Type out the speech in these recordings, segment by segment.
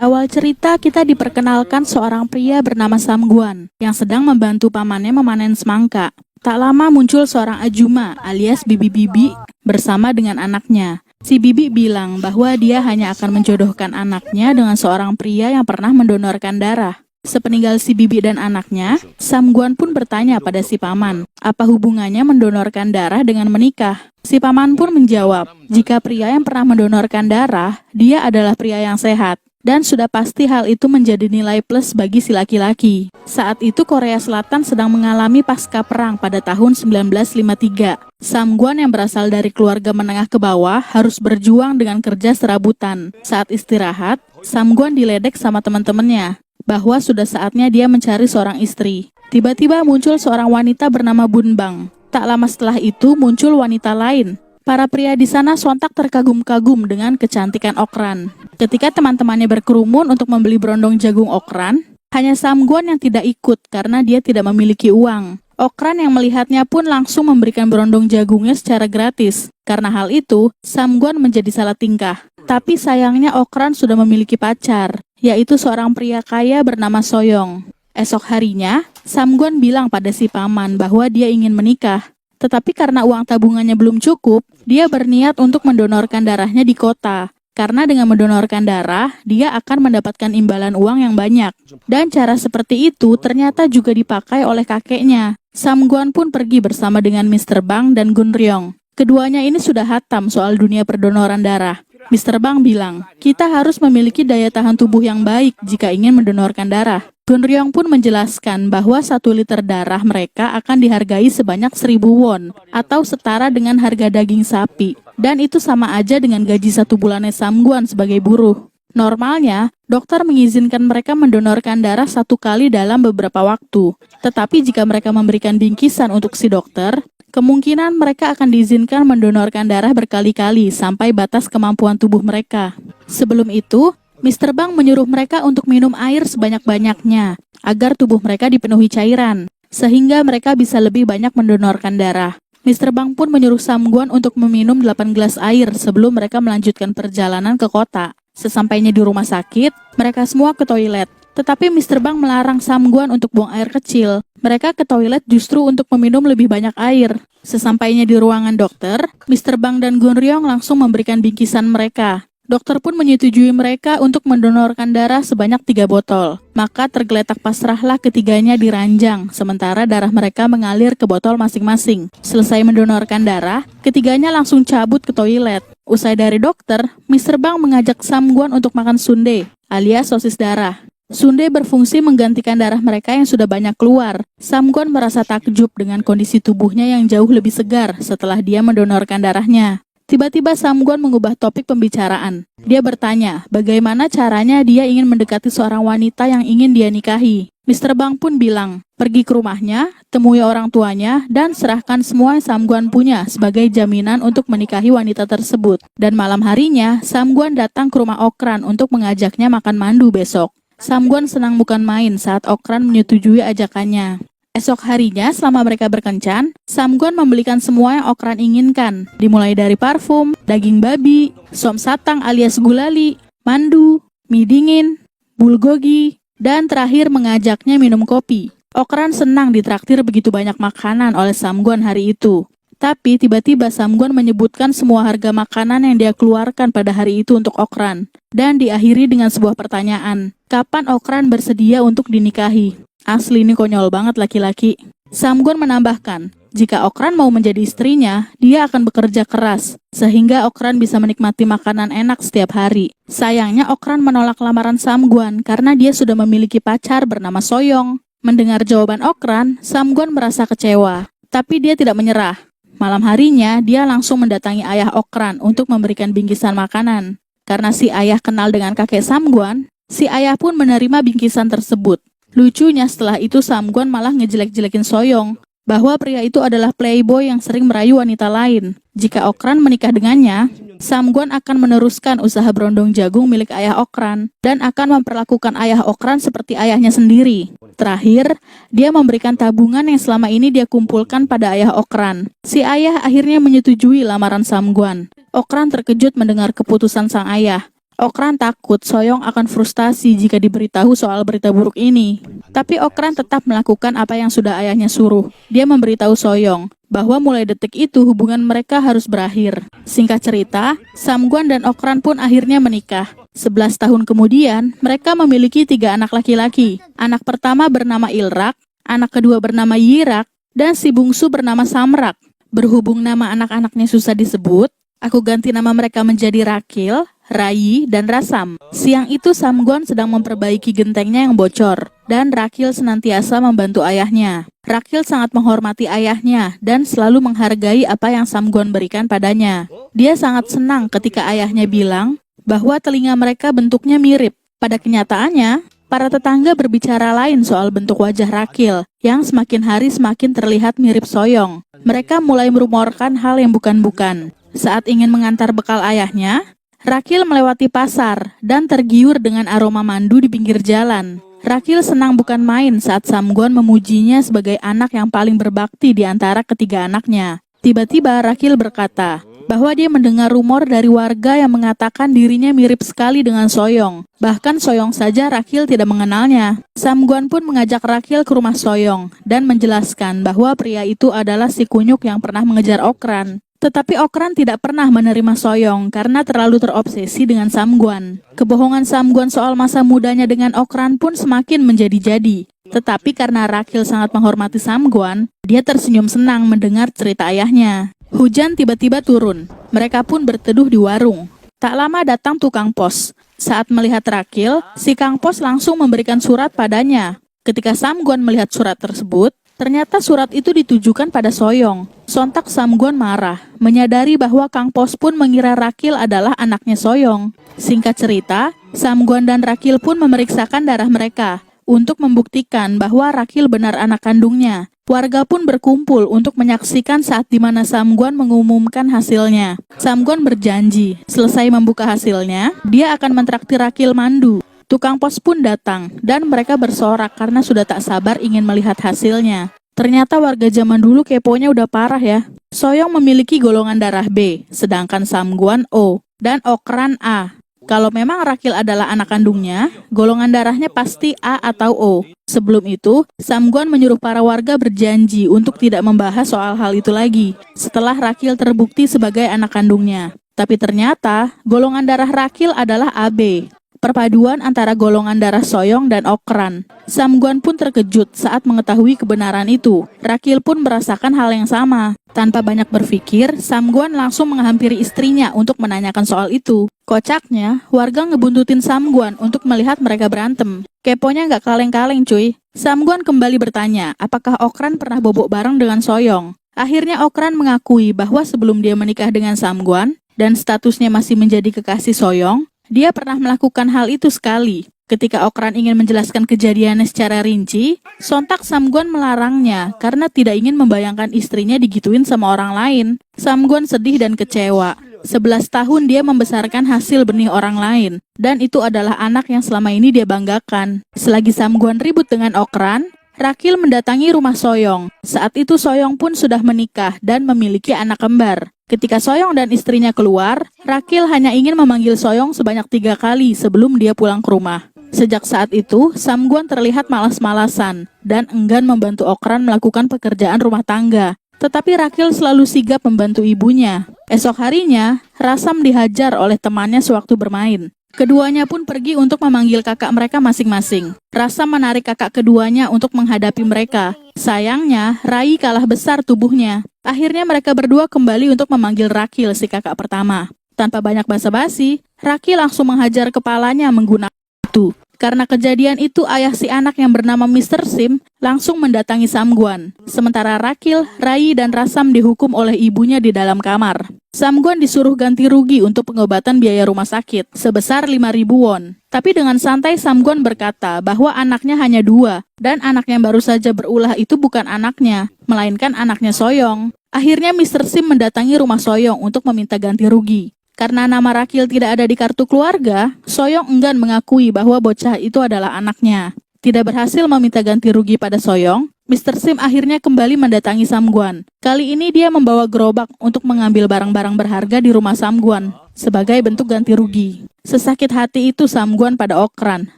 Awal cerita kita diperkenalkan seorang pria bernama Samguan yang sedang membantu pamannya memanen semangka. Tak lama muncul seorang Ajuma alias Bibi-Bibi bersama dengan anaknya. Si Bibi bilang bahwa dia hanya akan menjodohkan anaknya dengan seorang pria yang pernah mendonorkan darah. Sepeninggal si Bibi dan anaknya, Samguan pun bertanya pada si paman, apa hubungannya mendonorkan darah dengan menikah? Si paman pun menjawab, jika pria yang pernah mendonorkan darah, dia adalah pria yang sehat. Dan sudah pasti hal itu menjadi nilai plus bagi si laki-laki. Saat itu Korea Selatan sedang mengalami pasca perang pada tahun 1953. Samguan yang berasal dari keluarga menengah ke bawah harus berjuang dengan kerja serabutan. Saat istirahat, Samguan diledek sama teman-temannya bahwa sudah saatnya dia mencari seorang istri. Tiba-tiba muncul seorang wanita bernama Bunbang. Tak lama setelah itu muncul wanita lain. Para pria di sana sontak terkagum-kagum dengan kecantikan Okran. Ketika teman-temannya berkerumun untuk membeli berondong jagung Okran, hanya Samguan yang tidak ikut karena dia tidak memiliki uang. Okran yang melihatnya pun langsung memberikan berondong jagungnya secara gratis. Karena hal itu, Samguan menjadi salah tingkah. Tapi sayangnya Okran sudah memiliki pacar, yaitu seorang pria kaya bernama Soyong. Esok harinya, Samguan bilang pada si paman bahwa dia ingin menikah. Tetapi karena uang tabungannya belum cukup, dia berniat untuk mendonorkan darahnya di kota. Karena dengan mendonorkan darah, dia akan mendapatkan imbalan uang yang banyak. Dan cara seperti itu ternyata juga dipakai oleh kakeknya. Samguan pun pergi bersama dengan Mr. Bang dan Gunryong. Keduanya ini sudah hatam soal dunia perdonoran darah. Mr. Bang bilang, kita harus memiliki daya tahan tubuh yang baik jika ingin mendonorkan darah. Gunryong pun menjelaskan bahwa 1 liter darah mereka akan dihargai sebanyak 1.000 won atau setara dengan harga daging sapi. Dan itu sama aja dengan gaji 1 bulannya Samguan sebagai buruh. Normalnya, dokter mengizinkan mereka mendonorkan darah 1 kali dalam beberapa waktu. Tetapi jika mereka memberikan bingkisan untuk si dokter, kemungkinan mereka akan diizinkan mendonorkan darah berkali-kali sampai batas kemampuan tubuh mereka. Sebelum itu, Mr. Bang menyuruh mereka untuk minum air sebanyak-banyaknya agar tubuh mereka dipenuhi cairan, sehingga mereka bisa lebih banyak mendonorkan darah. Mr. Bang pun menyuruh Samguan untuk meminum 8 gelas air sebelum mereka melanjutkan perjalanan ke kota. Sesampainya di rumah sakit, mereka semua ke toilet. Tetapi Mr. Bang melarang Samguan untuk buang air kecil. Mereka ke toilet justru untuk meminum lebih banyak air. Sesampainya di ruangan dokter, Mr. Bang dan Gunryong langsung memberikan bingkisan mereka. Dokter pun menyetujui mereka untuk mendonorkan darah sebanyak 3 botol. Maka tergeletak pasrahlah ketiganya di ranjang, sementara darah mereka mengalir ke botol masing-masing. Selesai mendonorkan darah, ketiganya langsung cabut ke toilet. Usai dari dokter, Mr. Bang mengajak Samguan untuk makan sundae, alias sosis darah. Sundae berfungsi menggantikan darah mereka yang sudah banyak keluar. Samguan merasa takjub dengan kondisi tubuhnya yang jauh lebih segar setelah dia mendonorkan darahnya. Tiba-tiba Samguan mengubah topik pembicaraan. Dia bertanya, bagaimana caranya dia ingin mendekati seorang wanita yang ingin dia nikahi. Mr. Bang pun bilang, pergi ke rumahnya, temui orang tuanya, dan serahkan semua yang Samguan punya sebagai jaminan untuk menikahi wanita tersebut. Dan malam harinya, Samguan datang ke rumah Okran untuk mengajaknya makan mandu besok. Samguan senang bukan main saat Okran menyetujui ajakannya. Esok harinya, selama mereka berkencan, Samguan membelikan semua yang Okran inginkan, dimulai dari parfum, daging babi, som satang alias gulali, mandu, mie dingin, bulgogi, dan terakhir mengajaknya minum kopi. Okran senang ditraktir begitu banyak makanan oleh Samguan hari itu. Tapi tiba-tiba Samguan menyebutkan semua harga makanan yang dia keluarkan pada hari itu untuk Okran. Dan diakhiri dengan sebuah pertanyaan, kapan Okran bersedia untuk dinikahi? Asli ini konyol banget laki-laki. Samguan menambahkan, jika Okran mau menjadi istrinya, dia akan bekerja keras, sehingga Okran bisa menikmati makanan enak setiap hari. Sayangnya Okran menolak lamaran Samguan karena dia sudah memiliki pacar bernama Soyong. Mendengar jawaban Okran, Samguan merasa kecewa, tapi dia tidak menyerah. Malam harinya, dia langsung mendatangi ayah Okran untuk memberikan bingkisan makanan. Karena si ayah kenal dengan kakek Samguan, si ayah pun menerima bingkisan tersebut. Lucunya setelah itu Samguan malah ngejelek-jelekin Soyong, bahwa pria itu adalah playboy yang sering merayu wanita lain. Jika Okran menikah dengannya, Samguan akan meneruskan usaha berondong jagung milik ayah Okran, dan akan memperlakukan ayah Okran seperti ayahnya sendiri. Terakhir, dia memberikan tabungan yang selama ini dia kumpulkan pada ayah Okran. Si ayah akhirnya menyetujui lamaran Samguan. Okran terkejut mendengar keputusan sang ayah. Okran takut Soyong akan frustasi jika diberitahu soal berita buruk ini. Tapi Okran tetap melakukan apa yang sudah ayahnya suruh. Dia memberitahu Soyong bahwa mulai detik itu hubungan mereka harus berakhir. Singkat cerita, Samguan dan Okran pun akhirnya menikah. 11 tahun kemudian, mereka memiliki 3 anak laki-laki. Anak pertama bernama Ilrak, anak kedua bernama Yirak, dan si bungsu bernama Samrak. Berhubung nama anak-anaknya susah disebut, aku ganti nama mereka menjadi Rakil, Rayi, dan Rasam. Siang itu Samguan sedang memperbaiki gentengnya yang bocor, dan Rakil senantiasa membantu ayahnya. Rakil sangat menghormati ayahnya dan selalu menghargai apa yang Samguan berikan padanya. Dia sangat senang ketika ayahnya bilang bahwa telinga mereka bentuknya mirip. Pada kenyataannya, para tetangga berbicara lain soal bentuk wajah Rakil yang semakin hari semakin terlihat mirip Soyong. Mereka mulai merumorkan hal yang bukan-bukan. Saat ingin mengantar bekal ayahnya, Rakil melewati pasar dan tergiur dengan aroma mandu di pinggir jalan. Rakil senang bukan main saat Samguan memujinya sebagai anak yang paling berbakti di antara ketiga anaknya. Tiba-tiba Rakil berkata bahwa dia mendengar rumor dari warga yang mengatakan dirinya mirip sekali dengan Soyong. Bahkan Soyong saja Rakil tidak mengenalnya. Samguan pun mengajak Rakil ke rumah Soyong dan menjelaskan bahwa pria itu adalah si kunyuk yang pernah mengejar Okran. Tetapi Okran tidak pernah menerima Soyong karena terlalu terobsesi dengan Samguan. Kebohongan Samguan soal masa mudanya dengan Okran pun semakin menjadi-jadi. Tetapi karena Rakil sangat menghormati Samguan, dia tersenyum senang mendengar cerita ayahnya. Hujan tiba-tiba turun. Mereka pun berteduh di warung. Tak lama datang tukang pos. Saat melihat Rakil, si kang pos langsung memberikan surat padanya. Ketika Samguan melihat surat tersebut, ternyata surat itu ditujukan pada Soyong. Sontak Samguan marah, menyadari bahwa Kang Pos pun mengira Rakil adalah anaknya Soyong. Singkat cerita, Samguan dan Rakil pun memeriksakan darah mereka untuk membuktikan bahwa Rakil benar anak kandungnya. Warga pun berkumpul untuk menyaksikan saat di mana Samguan mengumumkan hasilnya. Samguan berjanji, selesai membuka hasilnya, dia akan mentraktir Rakil mandu. Tukang pos pun datang, dan mereka bersorak karena sudah tak sabar ingin melihat hasilnya. Ternyata warga zaman dulu keponya udah parah ya. Soyong memiliki golongan darah B, sedangkan Samguan O, dan Okran A. Kalau memang Rakil adalah anak kandungnya, golongan darahnya pasti A atau O. Sebelum itu, Samguan menyuruh para warga berjanji untuk tidak membahas soal hal itu lagi, setelah Rakil terbukti sebagai anak kandungnya. Tapi ternyata, golongan darah Rakil adalah AB. Perpaduan antara golongan darah Soyong dan Okran. Samguan pun terkejut saat mengetahui kebenaran itu. Rakil pun merasakan hal yang sama. Tanpa banyak berpikir, Samguan langsung menghampiri istrinya untuk menanyakan soal itu. Kocaknya, warga ngebuntutin Samguan untuk melihat mereka berantem. Keponya nggak kaleng-kaleng cuy. Samguan kembali bertanya, apakah Okran pernah bobok bareng dengan Soyong. Akhirnya Okran mengakui bahwa sebelum dia menikah dengan Samguan, dan statusnya masih menjadi kekasih Soyong, dia pernah melakukan hal itu sekali. Ketika Okran ingin menjelaskan kejadiannya secara rinci, sontak Samguan melarangnya karena tidak ingin membayangkan istrinya digituin sama orang lain. Samguan sedih dan kecewa. 11 tahun dia membesarkan hasil benih orang lain, dan itu adalah anak yang selama ini dia banggakan. Selagi Samguan ribut dengan Okran, Rakil mendatangi rumah Soyong. Saat itu Soyong pun sudah menikah dan memiliki anak kembar. Ketika Soyong dan istrinya keluar, Rakil hanya ingin memanggil Soyong sebanyak 3 kali sebelum dia pulang ke rumah. Sejak saat itu, Samguan terlihat malas-malasan dan enggan membantu Okran melakukan pekerjaan rumah tangga. Tetapi Rakil selalu sigap membantu ibunya. Esok harinya, Rasam dihajar oleh temannya sewaktu bermain. Keduanya pun pergi untuk memanggil kakak mereka masing-masing. Rasam menarik kakak keduanya untuk menghadapi mereka. Sayangnya, Rayi kalah besar tubuhnya. Akhirnya mereka berdua kembali untuk memanggil Rakil, si kakak pertama. Tanpa banyak basa-basi, Rakil langsung menghajar kepalanya menggunakan batu. Karena kejadian itu, ayah si anak yang bernama Mr. Sim langsung mendatangi Samguan. Sementara Rakil, Rayi, dan Rasam dihukum oleh ibunya di dalam kamar. Samguan disuruh ganti rugi untuk pengobatan biaya rumah sakit sebesar 5.000 won. Tapi dengan santai Samguan berkata bahwa anaknya hanya 2, dan anak yang baru saja berulah itu bukan anaknya, melainkan anaknya Soyong. Akhirnya Mr. Sim mendatangi rumah Soyong untuk meminta ganti rugi. Karena nama Rakil tidak ada di kartu keluarga, Soyong enggan mengakui bahwa bocah itu adalah anaknya. Tidak berhasil meminta ganti rugi pada Soyong, Mr. Sim akhirnya kembali mendatangi Samguan. Kali ini dia membawa gerobak untuk mengambil barang-barang berharga di rumah Samguan sebagai bentuk ganti rugi. Sesakit hati itu Samguan pada Okran,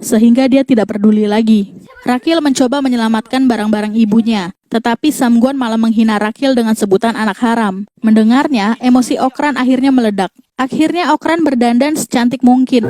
sehingga dia tidak peduli lagi. Rakil mencoba menyelamatkan barang-barang ibunya, tetapi Samguan malah menghina Rakil dengan sebutan anak haram. Mendengarnya, emosi Okran akhirnya meledak. Akhirnya Okran berdandan secantik mungkin